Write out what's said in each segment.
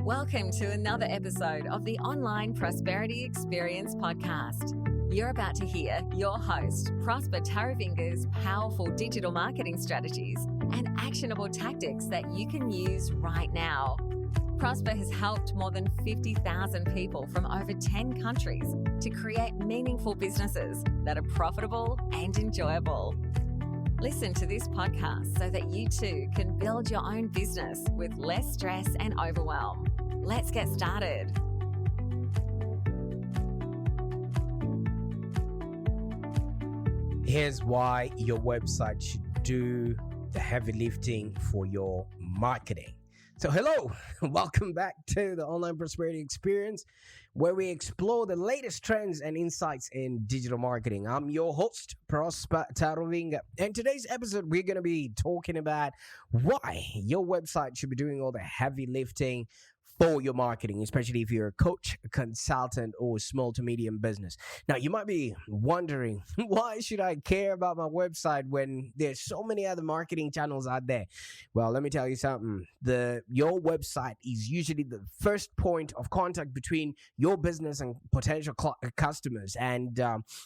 Welcome to another episode of the Online Prosperity Experience podcast. You're about to hear your host, Prosper Taravinga's powerful digital marketing strategies and actionable tactics that you can use right now. Prosper has helped more than 50,000 people from over 10 countries to create meaningful businesses that are profitable and enjoyable. Listen to this podcast so that you too can build your own business with less stress and overwhelm. Let's get started. Here's why your website should do the heavy lifting for your marketing. So hello, welcome back to the Online Prosperity Experience, where we explore the latest trends and insights in digital marketing. I'm your host, Prosper Taravinga. And today's episode, we're going to be talking about why your website should be doing all the heavy lifting for your marketing, especially if you're a coach, a consultant, or a small to medium business. Now, you might be wondering, why should I care about my website when there's so many other marketing channels out there? Well, let me tell you something. Your website is usually the first point of contact between your business and potential customers and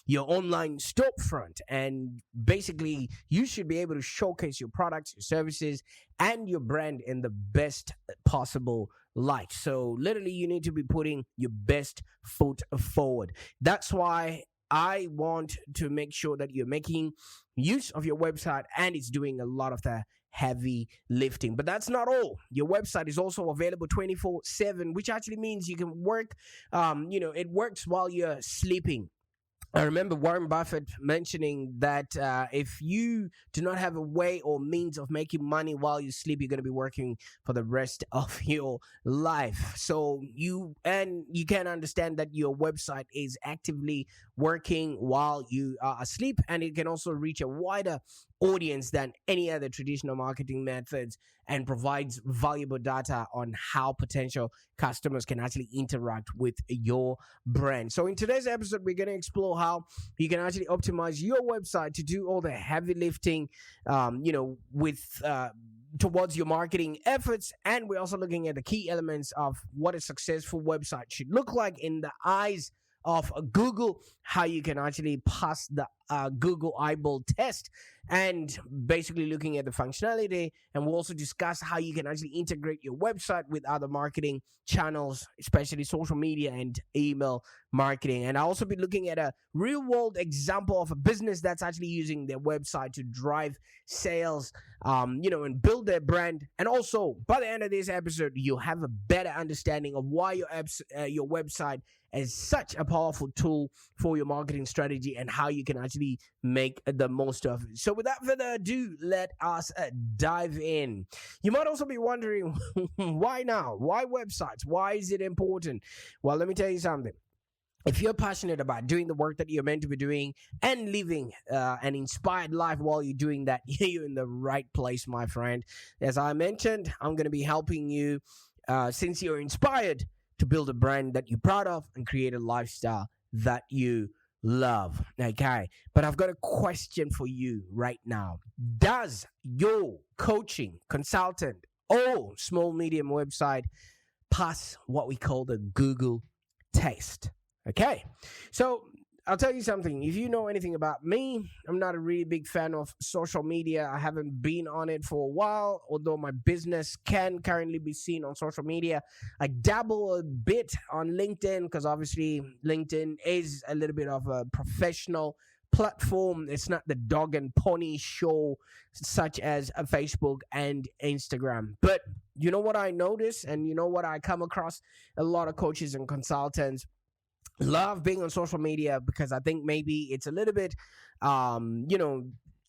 your online storefront. And basically, you should be able to showcase your products, your services, and your brand in the best possible light. So literally, you need to be putting your best foot forward. That's why I want to make sure that you're making use of your website and it's doing a lot of the heavy lifting. But that's not all. Your website is also available 24/7, which actually means you can work, it works while you're sleeping. I remember Warren Buffett mentioning that if you do not have a way or means of making money while you sleep, you're going to be working for the rest of your life. So you can understand that your website is actively working while you are asleep, and it can also reach a wider audience than any other traditional marketing methods and provides valuable data on how potential customers can actually interact with your brand. So in today's episode, we're going to explore how you can actually optimize your website to do all the heavy lifting, towards your marketing efforts. And we're also looking at the key elements of what a successful website should look like in the eyes of Google, how you can actually pass the Google eyeball test, and basically looking at the functionality. And we'll also discuss how you can actually integrate your website with other marketing channels, especially social media and email marketing. And I'll also be looking at a real world example of a business that's actually using their website to drive sales, and build their brand. And also, by the end of this episode, you'll have a better understanding of why your website is such a powerful tool for your marketing strategy and how you can actually make the most of it. So without further ado, let us dive in. You might also be wondering, why now? Why websites? Why is it important? Well, let me tell you something. If you're passionate about doing the work that you're meant to be doing and living an inspired life while you're doing that, you're in the right place, my friend. As I mentioned, I'm going to be helping you since you're inspired to build a brand that you're proud of and create a lifestyle that you love. Okay, but I've got a question for you right now. Does your coaching, consultant, or small medium website pass what we call the Google test? Okay, so I'll tell you something. If you know anything about me, I'm not a really big fan of social media. I haven't been on it for a while, although my business can currently be seen on social media. I dabble a bit on LinkedIn because obviously LinkedIn is a little bit of a professional platform. It's not the dog and pony show such as a Facebook and Instagram. But you know what I notice, and you know what I come across? A lot of coaches and consultants love being on social media because I think maybe it's a little bit,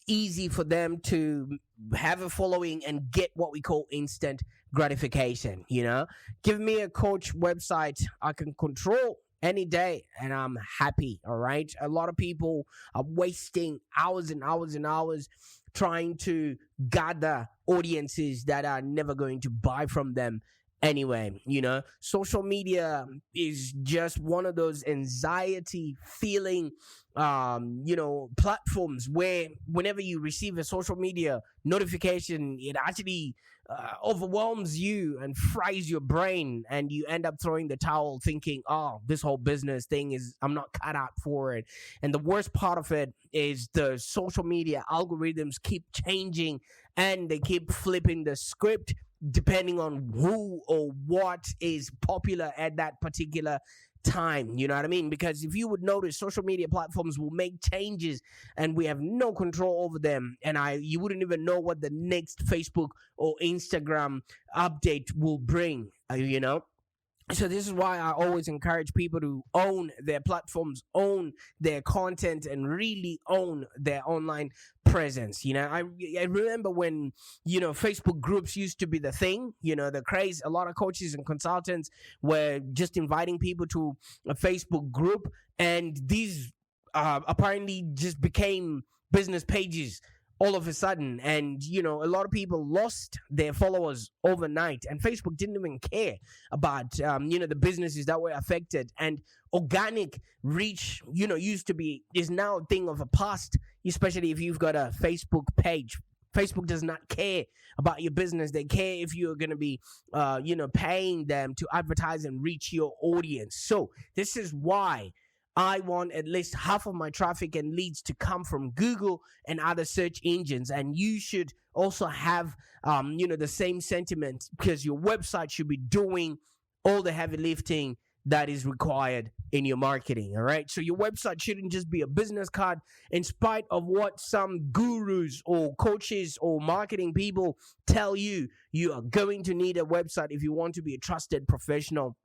easy for them to have a following and get what we call instant gratification. Give me a coach website I can control any day and I'm happy. All right. A lot of people are wasting hours and hours and hours trying to gather audiences that are never going to buy from them anyway. Social media is just one of those anxiety feeling platforms where whenever you receive a social media notification, it actually overwhelms you and fries your brain, and you end up throwing the towel thinking, oh, this whole business thing is, I'm not cut out for it. And the worst part of it is the social media algorithms keep changing, and they keep flipping the script depending on who or what is popular at that particular time. You know what I mean? Because if you would notice, social media platforms will make changes and we have no control over them, and you wouldn't even know what the next Facebook or Instagram update will bring. So this is why I always encourage people to own their platforms, own their content, and really own their online presence. I remember when, Facebook groups used to be the thing, the craze. A lot of coaches and consultants were just inviting people to a Facebook group, and these apparently just became business pages all of a sudden. And a lot of people lost their followers overnight, and Facebook didn't even care about the businesses that were affected. And organic reach is now a thing of the past, especially if you've got a Facebook page. Facebook does not care about your business. They care if you're going to be paying them to advertise and reach your audience. So this is why I want at least half of my traffic and leads to come from Google and other search engines. And you should also have, the same sentiment, because your website should be doing all the heavy lifting that is required in your marketing. All right. So your website shouldn't just be a business card, in spite of what some gurus or coaches or marketing people tell you. You are going to need a website if you want to be a trusted professional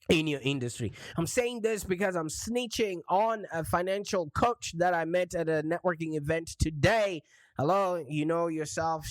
in your industry. I'm saying this because I'm snitching on a financial coach that I met at a networking event today. Hello, yourself.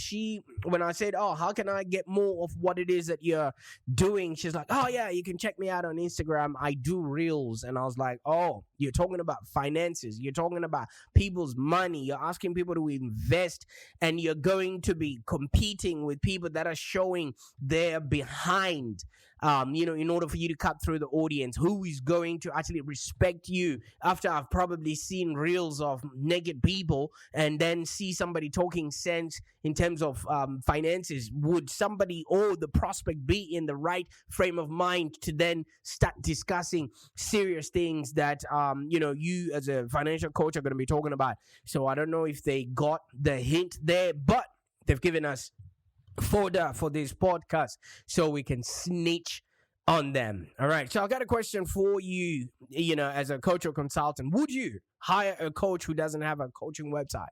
When I said, oh, how can I get more of what it is that you're doing? She's like, oh yeah, you can check me out on Instagram. I do reels. And I was like, oh, you're talking about finances. You're talking about people's money. You're asking people to invest, and you're going to be competing with people that are showing they're behind. In order for you to cut through the audience, who is going to actually respect you after I've probably seen reels of naked people and then see somebody talking sense in terms of finances? Would somebody or the prospect be in the right frame of mind to then start discussing serious things that, you as a financial coach are going to be talking about? So I don't know if they got the hint there, but they've given us fodder for this podcast so we can snitch on them. All right. So I got a question for you, as a coach or consultant. Would you hire a coach who doesn't have a coaching website?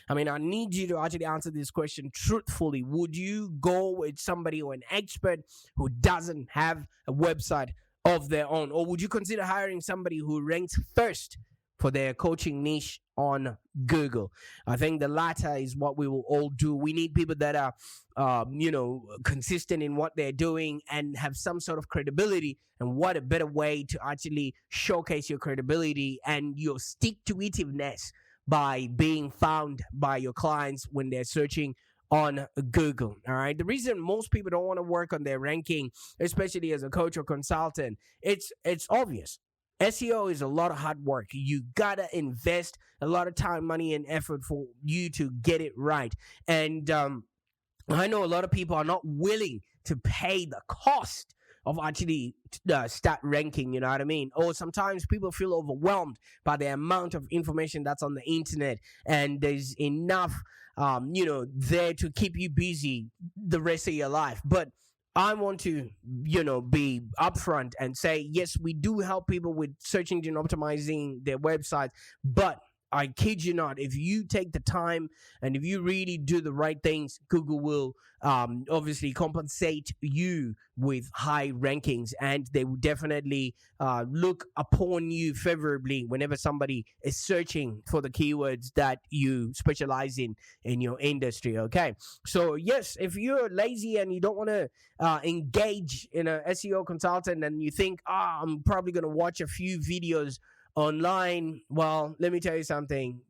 I mean, I need you to actually answer this question truthfully. Would you go with somebody or an expert who doesn't have a website of their own? Or would you consider hiring somebody who ranks first for their coaching niche on Google? I think the latter is what we will all do. We need people that are, consistent in what they're doing and have some sort of credibility. And what a better way to actually showcase your credibility and your stick-to-itiveness by being found by your clients when they're searching on Google. All right. The reason most people don't want to work on their ranking, especially as a coach or consultant, it's obvious. SEO is a lot of hard work. You gotta invest a lot of time, money, and effort for you to get it right. And I know a lot of people are not willing to pay the cost of actually start ranking, you know what I mean? Or sometimes people feel overwhelmed by the amount of information that's on the internet, and there's enough, there to keep you busy the rest of your life. But I want to, be upfront and say, yes, we do help people with search engine optimizing their websites, but I kid you not, if you take the time and if you really do the right things, Google will obviously compensate you with high rankings, and they will definitely look upon you favorably whenever somebody is searching for the keywords that you specialize in your industry. Okay, so yes, if you're lazy and you don't want to engage in a SEO consultant, and you think, I'm probably going to watch a few videos online, well, let me tell you something,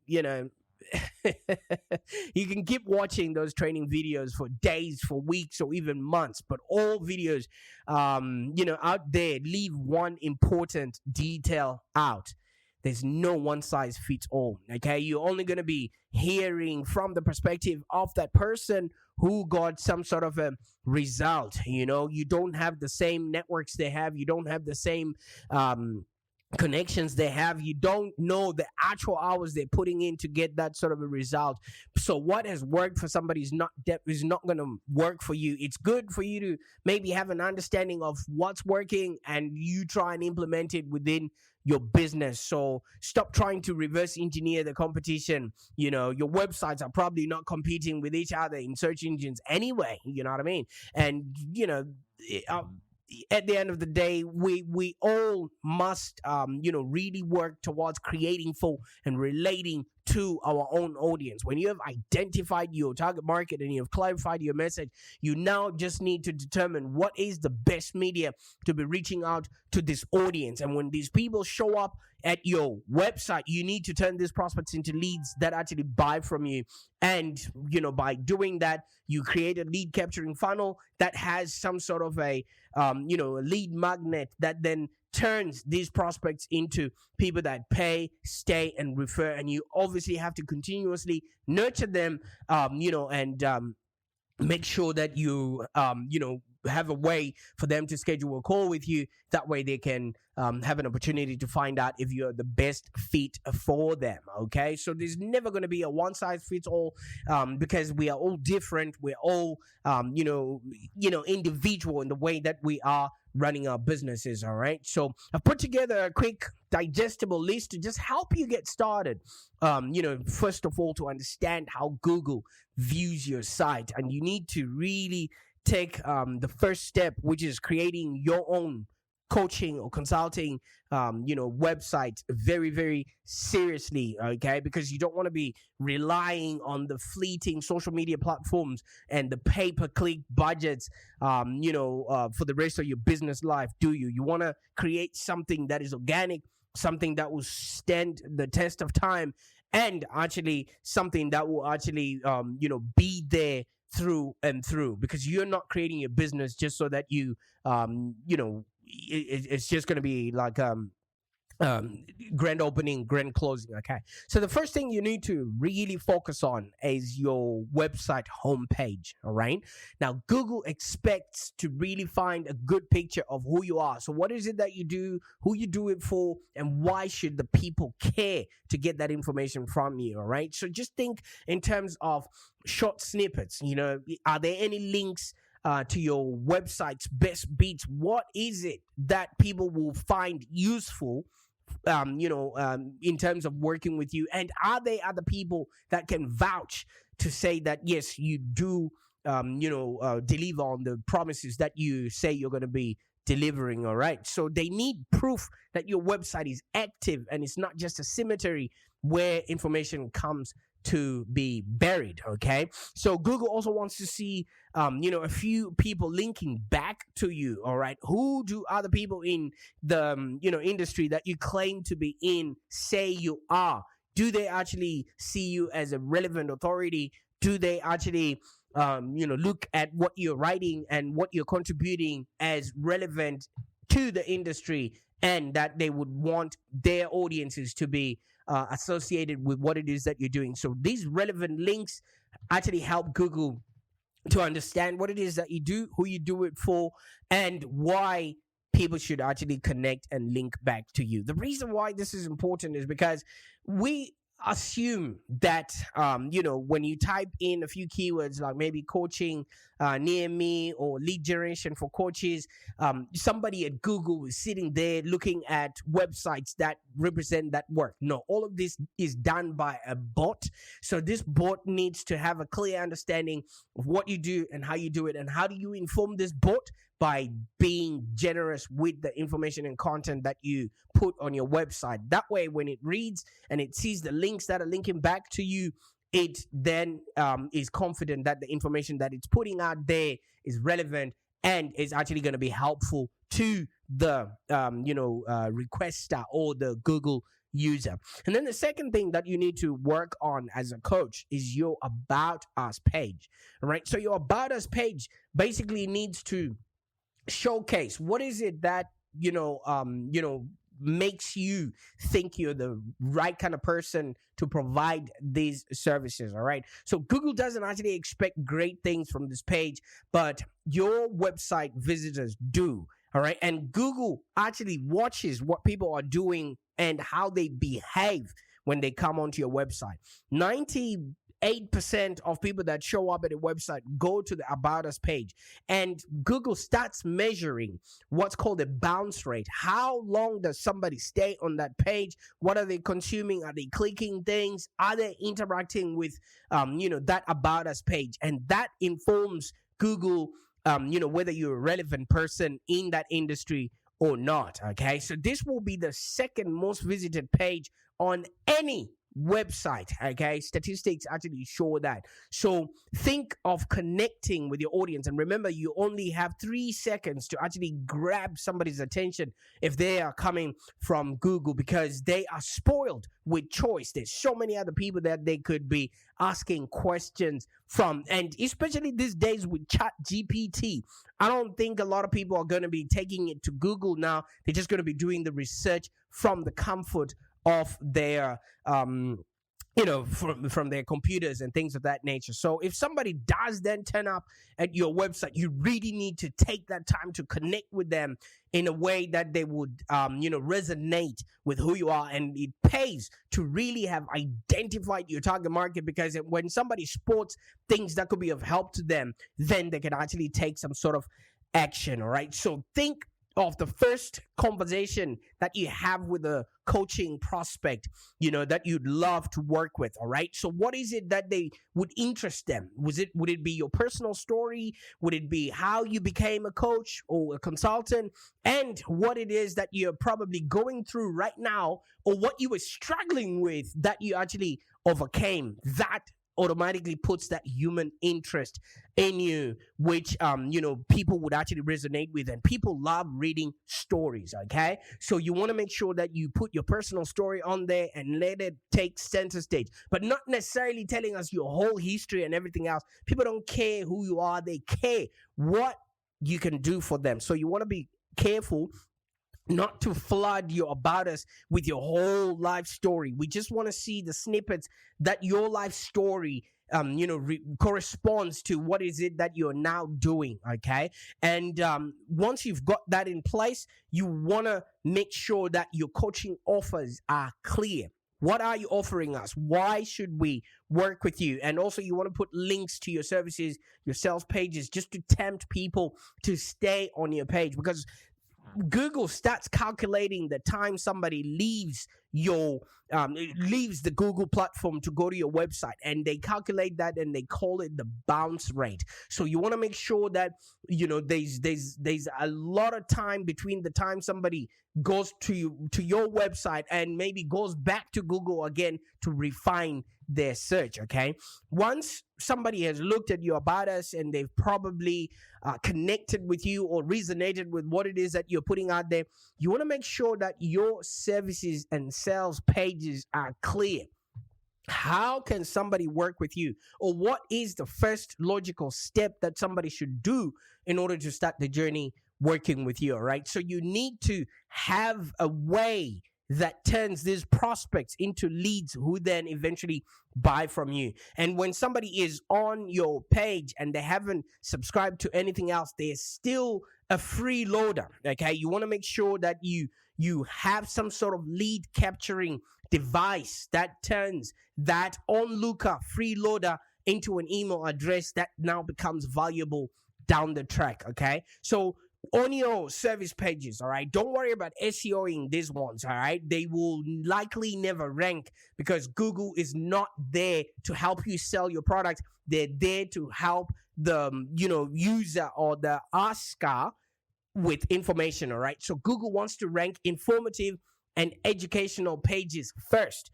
you can keep watching those training videos for days, for weeks, or even months, but all videos out there leave one important detail out. There's no one size fits all. Okay, you're only going to be hearing from the perspective of that person who got some sort of a result. You don't have the same networks they have. You don't have the same connections they have. You don't know the actual hours they're putting in to get that sort of a result. So what has worked for somebody is not going to work for you. It's good for you to maybe have an understanding of what's working and you try and implement it within your business. So stop trying to reverse engineer the competition. Your websites are probably not competing with each other in search engines anyway. You know what I mean? And at the end of the day, we all must really work towards creating for and relating to our own audience. When you have identified your target market and you have clarified your message, you now just need to determine what is the best media to be reaching out to this audience. And when these people show up at your website, you need to turn these prospects into leads that actually buy from you. And by doing that, you create a lead capturing funnel that has some sort of a lead magnet that then turns these prospects into people that pay, stay, and refer. And you obviously have to continuously nurture them, and make sure that you have a way for them to schedule a call with you. That way they can have an opportunity to find out if you're the best fit for them. Okay, so there's never going to be a one size fits all, because we are all different. We're all individual in the way that we are running our businesses. All right, so I've put together a quick digestible list to just help you get started. First of all, to understand how Google views your site, and you need to really take the first step, which is creating your own coaching or consulting website very, very seriously. Okay, because you don't want to be relying on the fleeting social media platforms and the pay-per-click budgets for the rest of your business life, do you? You want to create something that is organic, something that will stand the test of time, and actually something that will actually be there through and through, because you're not creating your business just so that it's just going to be like grand opening, grand closing. Okay, so the first thing you need to really focus on is your website homepage. All right, now Google expects to really find a good picture of who you are. So what is it that you do, who you do it for, and why should the people care to get that information from you? All right, so just think in terms of short snippets. Are there any links to your website's best beats? What is it that people will find useful in terms of working with you? And are there other people that can vouch to say that yes, you do deliver on the promises that you say you're going to be delivering? All right, so they need proof that your website is active and it's not just a cemetery where information comes to be buried. Okay, so Google also wants to see a few people linking back to you. All right, who do other people in the industry that you claim to be in say you are? Do they actually see you as a relevant authority? Do they actually look at what you're writing and what you're contributing as relevant to the industry, and that they would want their audiences to be associated with what it is that you're doing? So these relevant links actually help Google to understand what it is that you do, who you do it for, and why people should actually connect and link back to you. The reason why this is important is because we assume that when you type in a few keywords like maybe coaching near me or lead generation for coaches, somebody at Google is sitting there looking at websites that represent that work. No, all of this is done by a bot. So this bot needs to have a clear understanding of what you do and how you do it. And how do you inform this bot? By being generous with the information and content that you put on your website. That way, when it reads and it sees the links that are linking back to you, it then is confident that the information that it's putting out there is relevant and is actually going to be helpful to the requester or the Google user. And then the second thing that you need to work on as a coach is your about us page. All right. So your about us page basically needs to showcase what is it that makes you think you're the right kind of person to provide these services. All right, so Google doesn't actually expect great things from this page, but your website visitors do. All right, and Google actually watches what people are doing and how they behave when they come onto your website. 98% of people that show up at a website go to the About Us page, and Google starts measuring what's called a bounce rate. How long does somebody stay on that page? What are they consuming? Are they clicking things? Are they interacting with that About Us page? And that informs Google whether you're a relevant person in that industry or not. Okay, so this will be the second most visited page on any website. Okay, statistics actually show that. So think of connecting with your audience, and remember, you only have 3 seconds to actually grab somebody's attention if they are coming from Google, because they are spoiled with choice. There's so many other people that they could be asking questions from, and especially these days with Chat GPT, I don't think a lot of people are going to be taking it to Google now. They're just going to be doing the research from the comfort of their from their computers and things of that nature. So if somebody does then turn up at your website, you really need to take that time to connect with them in a way that they would resonate with who you are. And it pays to really have identified your target market, because when somebody sports things that could be of help to them, then they can actually take some sort of action. All right, so think of the first conversation that you have with a coaching prospect, that you'd love to work with. All right, so what is it that they would interest them? Would it be your personal story? Would it be how you became a coach or a consultant, and what it is that you're probably going through right now, or what you were struggling with that you actually overcame? That automatically puts that human interest in you, which people would actually resonate with, and people love reading stories. Okay, so you want to make sure that you put your personal story on there and let it take center stage, but not necessarily telling us your whole history and everything else. People don't care who you are, they care what you can do for them. So you want to be careful not to flood your About Us with your whole life story. We just want to see the snippets that your life story corresponds to what is it that you're now doing. Okay, and once you've got that in place, you want to make sure that your coaching offers are clear. What are you offering us? Why should we work with you? And also, you want to put links to your services, your sales pages, just to tempt people to stay on your page, because Google starts calculating the time somebody leaves the Google platform to go to your website, and they calculate that and they call it the bounce rate. So you want to make sure that there's a lot of time between the time somebody goes to your website and maybe goes back to Google again to refine their search. Okay, once somebody has looked at your About Us and they've probably connected with you or resonated with what it is that you're putting out there, you want to make sure that your services and sales pages are clear. How can somebody work with you? Or what is the first logical step that somebody should do in order to start the journey working with you? All right, so you need to have a way that turns these prospects into leads who then eventually buy from you. And when somebody is on your page and they haven't subscribed to anything else, they're still a freeloader. Okay, you want to make sure that you have some sort of lead capturing device that turns that onlooker freeloader into an email address that now becomes valuable down the track. Okay, so on your service pages, all right, don't worry about SEOing these ones. All right, they will likely never rank, because Google is not there to help you sell your product. They're there to help the user or the asker with information. All right, so Google wants to rank informative and educational pages first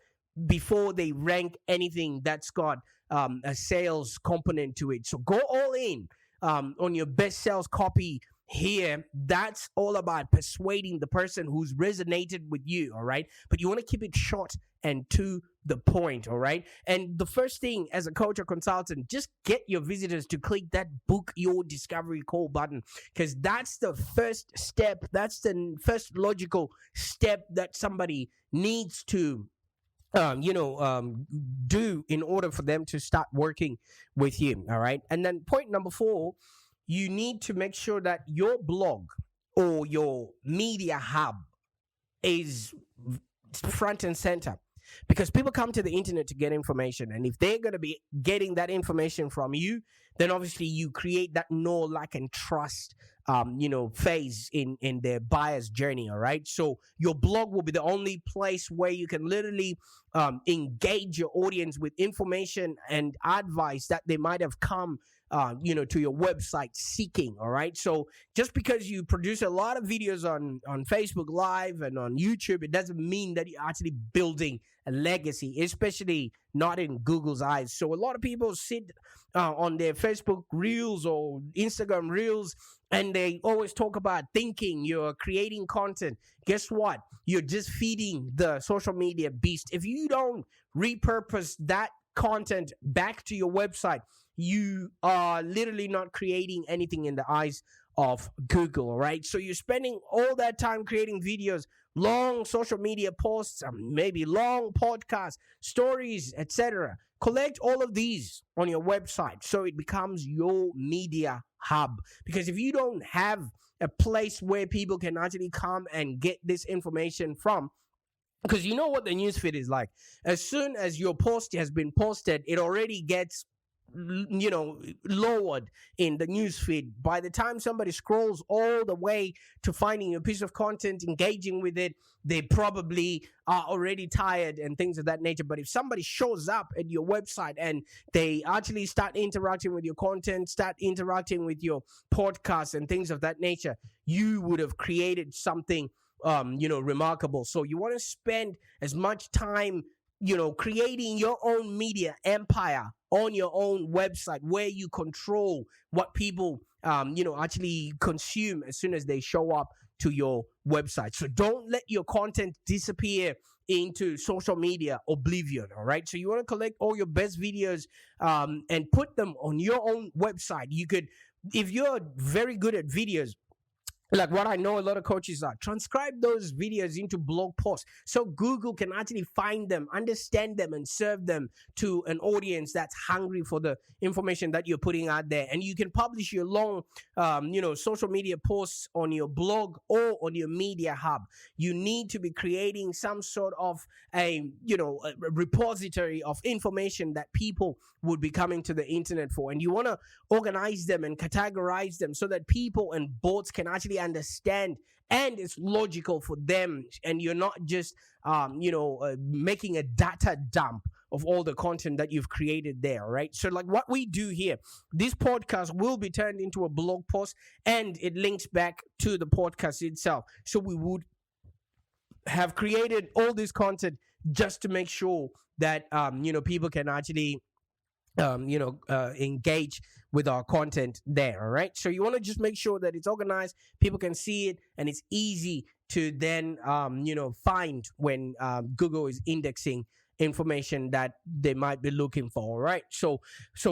before they rank anything that's got a sales component to it. So go all in on your best sales copy here, that's all about persuading the person who's resonated with you, all right? But you want to keep it short and to the point, all right? And the first thing as a coach or consultant, just get your visitors to click that book your discovery call button, because that's the first step. That's the first logical step that somebody needs to do in order for them to start working with you. All right. And then point number 4, you need to make sure that your blog or your media hub is front and center, because people come to the internet to get information, and if they're going to be getting that information from you, then obviously you create that know, like, and trust phase in their buyer's journey. All right, so your blog will be the only place where you can literally engage your audience with information and advice that they might have come to your website seeking. All right, so just because you produce a lot of videos on Facebook Live and on YouTube, it doesn't mean that you're actually building a legacy, especially not in Google's eyes. So a lot of people sit on their Facebook Reels or Instagram Reels, and they always talk about thinking you're creating content. Guess what? You're just feeding the social media beast. If you don't repurpose that content back to your website, you are literally not creating anything in the eyes of Google, all right? So you're spending all that time creating videos, long social media posts, maybe long podcasts, stories, etc. Collect all of these on your website so it becomes your media hub. Because if you don't have a place where people can actually come and get this information from, because you know what the newsfeed is like. As soon as your post has been posted, it already gets lowered in the newsfeed. By the time somebody scrolls all the way to finding a piece of content, engaging with it, they probably are already tired and things of that nature. But if somebody shows up at your website and they actually start interacting with your content, start interacting with your podcast and things of that nature, you would have created something remarkable. So you want to spend as much time creating your own media empire on your own website, where you control what people actually consume as soon as they show up to your website. So don't let your content disappear into social media oblivion. All right, so you want to collect all your best videos and put them on your own website. You could, if you're very good at videos, like what I know a lot of coaches are, transcribe those videos into blog posts so Google can actually find them, understand them, and serve them to an audience that's hungry for the information that you're putting out there. And you can publish your long, social media posts on your blog or on your media hub. You need to be creating some sort of a repository of information that people would be coming to the internet for. And you want to organize them and categorize them so that people and bots can actually understand and it's logical for them, and you're not just making a data dump of all the content that you've created there, right? So like what we do here, this podcast will be turned into a blog post and it links back to the podcast itself. So we would have created all this content just to make sure that people can actually engage with our content there. All right, so you want to just make sure that it's organized, people can see it, and it's easy to then find when Google is indexing information that they might be looking for. All right, so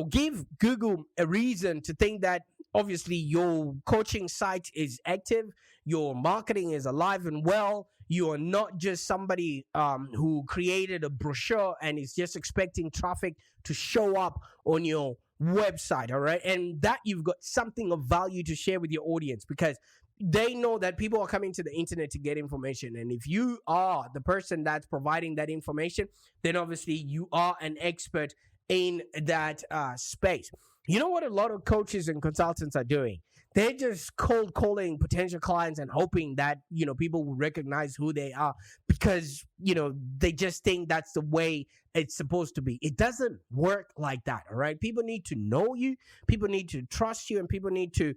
give Google a reason to think that obviously your coaching site is active, your marketing is alive and well. You are not just somebody who created a brochure and is just expecting traffic to show up on your website, all right? And that you've got something of value to share with your audience, because they know that people are coming to the internet to get information. And if you are the person that's providing that information, then obviously you are an expert in that space. You know what a lot of coaches and consultants are doing? They're just cold calling potential clients and hoping that, people will recognize who they are, because, they just think that's the way it's supposed to be. It doesn't work like that, all right? People need to know you, people need to trust you, and people need to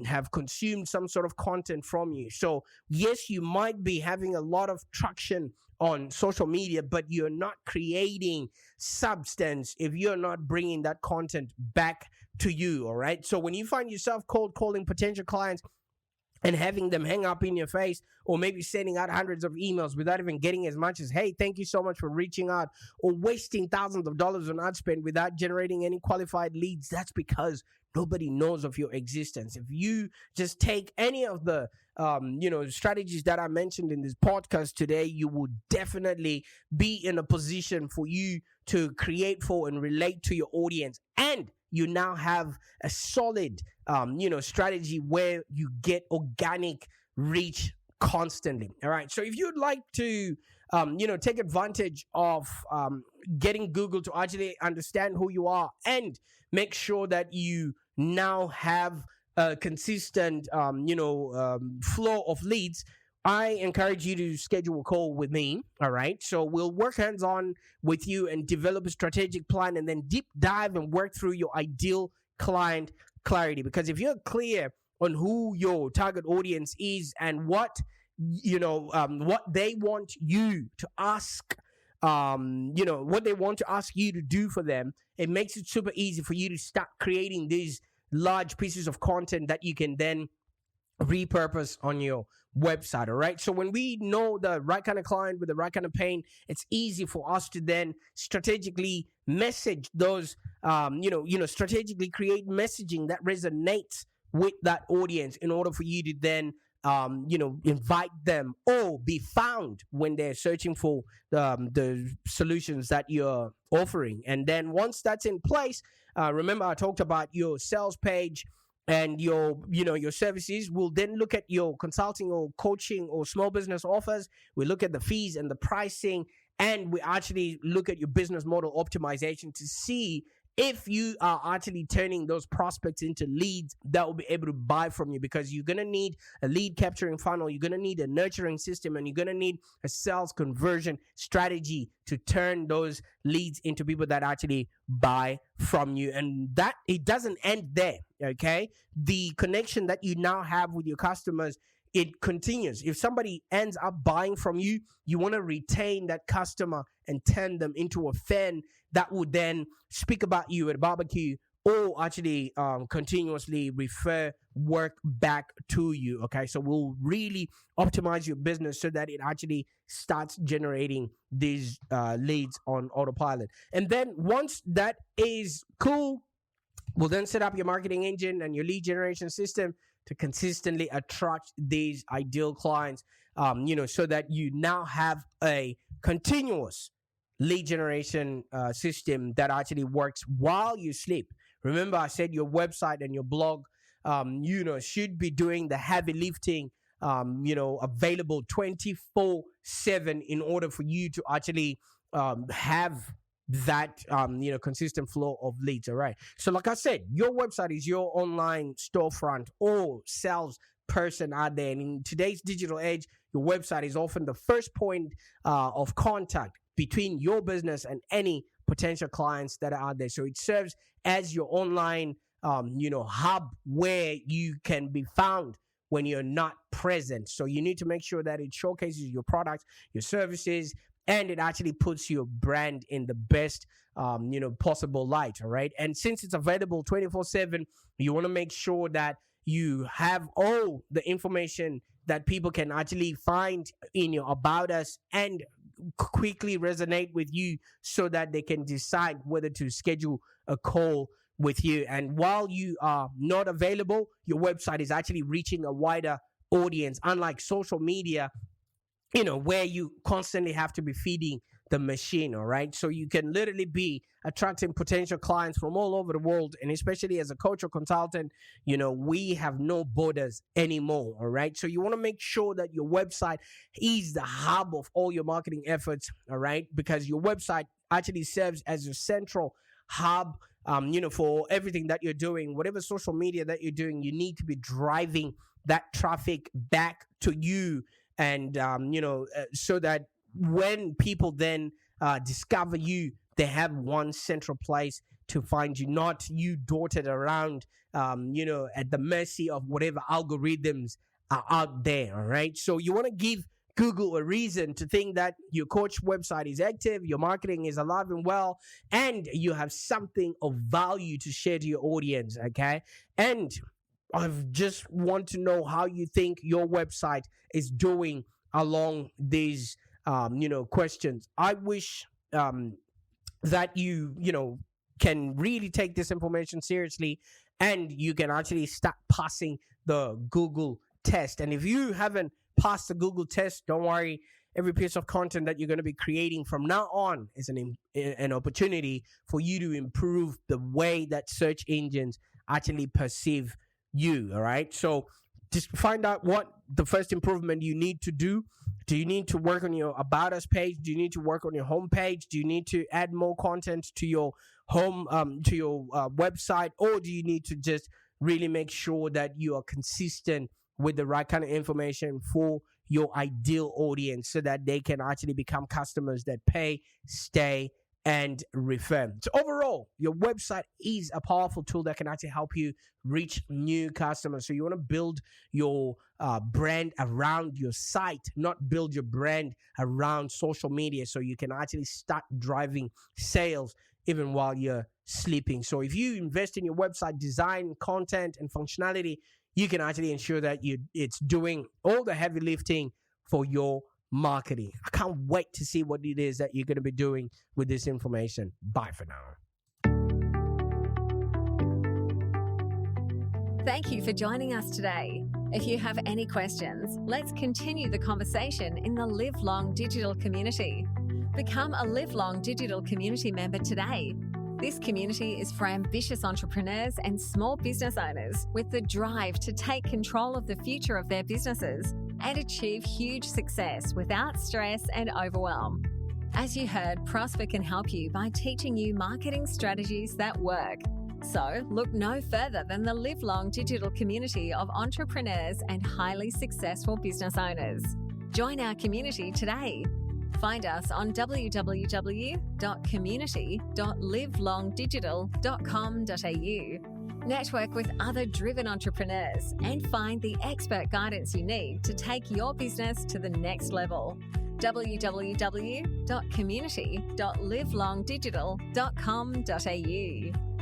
have consumed some sort of content from you. So yes, you might be having a lot of traction on social media, but you're not creating substance if you're not bringing that content back to you, all right? So when you find yourself cold calling potential clients, and having them hang up in your face, or maybe sending out hundreds of emails without even getting as much as, hey, thank you so much for reaching out, or wasting thousands of dollars on ad spend without generating any qualified leads, that's because nobody knows of your existence. If you just take any of the strategies that I mentioned in this podcast today, you will definitely be in a position for you to create for and relate to your audience. And you now have a solid, strategy where you get organic reach constantly. All right. So if you'd like to, take advantage of getting Google to actually understand who you are and make sure that you now have a consistent, flow of leads, I encourage you to schedule a call with me. All right. So we'll work hands on with you and develop a strategic plan, and then deep dive and work through your ideal client clarity. Because if you're clear on who your target audience is and what they want you to ask, what they want to ask you to do for them, it makes it super easy for you to start creating these large pieces of content that you can then repurpose on your website. All right. So when we know the right kind of client with the right kind of pain, it's easy for us to then strategically message those, strategically create messaging that resonates with that audience in order for you to then, invite them or be found when they're searching for the solutions that you're offering. And then once that's in place, remember I talked about your sales page and your services. We'll then look at your consulting or coaching or small business offers. We look at the fees and the pricing, and we actually look at your business model optimization to see if you are actually turning those prospects into leads that will be able to buy from you, because you're going to need a lead capturing funnel, you're going to need a nurturing system, and you're going to need a sales conversion strategy to turn those leads into people that actually buy from you. And that it doesn't end there. Okay, the connection that you now have with your customers, it continues. If somebody ends up buying from you, you want to retain that customer and turn them into a fan that would then speak about you at a barbecue, or actually continuously refer work back to you. Okay, so we'll really optimize your business so that it actually starts generating these leads on autopilot. And then once that is cool, we'll then set up your marketing engine and your lead generation system to consistently attract these ideal clients, so that you now have a continuous lead generation system that actually works while you sleep. Remember, I said your website and your blog, should be doing the heavy lifting, available 24/7 in order for you to actually have that consistent flow of leads. All right. So like I said, your website is your online storefront or sales person out there. And in today's digital age, your website is often the first point of contact between your business and any potential clients that are out there. So it serves as your online hub where you can be found when you're not present. So you need to make sure that it showcases your products, your services, and it actually puts your brand in the best possible light. All right. And since it's available 24/7, you want to make sure that you have all the information that people can actually find in your About Us and quickly resonate with you, so that they can decide whether to schedule a call with you. And while you are not available, your website is actually reaching a wider audience, unlike social media, where you constantly have to be feeding the machine. All right. So you can literally be attracting potential clients from all over the world. And especially as a coach or consultant, we have no borders anymore. All right. So you want to make sure that your website is the hub of all your marketing efforts. All right. Because your website actually serves as a central hub, for everything that you're doing. Whatever social media that you're doing, you need to be driving that traffic back to you. And, so that when people then discover you, they have one central place to find you, not you dotted around, at the mercy of whatever algorithms are out there. All right. So you want to give Google a reason to think that your coach website is active, your marketing is alive and well, and you have something of value to share to your audience. Okay. And I just want to know how you think your website is doing along these, questions. I wish that you can really take this information seriously, and you can actually start passing the Google test. And if you haven't passed the Google test, don't worry. Every piece of content that you're going to be creating from now on is an opportunity for you to improve the way that search engines actually perceive you. All right. So just find out what the first improvement you need to do. Do you need to work on your About Us page? Do you need to work on your home page? Do you need to add more content to your website? Or do you need to just really make sure that you are consistent with the right kind of information for your ideal audience, so that they can actually become customers that pay, stay, and refer? So overall, your website is a powerful tool that can actually help you reach new customers. So you want to build your brand around your site, not build your brand around social media, so you can actually start driving sales even while you're sleeping. So if you invest in your website design, content, and functionality, you can actually ensure that it's doing all the heavy lifting for your marketing. I can't wait to see what it is that you're going to be doing with this information. Bye for now. Thank you for joining us today. If you have any questions, let's continue the conversation in the Live Long Digital community. Become a Live Long Digital community member today. This community is for ambitious entrepreneurs and small business owners with the drive to take control of the future of their businesses and achieve huge success without stress and overwhelm. As you heard, Prosper can help you by teaching you marketing strategies that work. So look no further than the Live Long Digital community of entrepreneurs and highly successful business owners. Join our community today. Find us on www.community.livelongdigital.com.au. Network with other driven entrepreneurs and find the expert guidance you need to take your business to the next level. www.community.livelongdigital.com.au.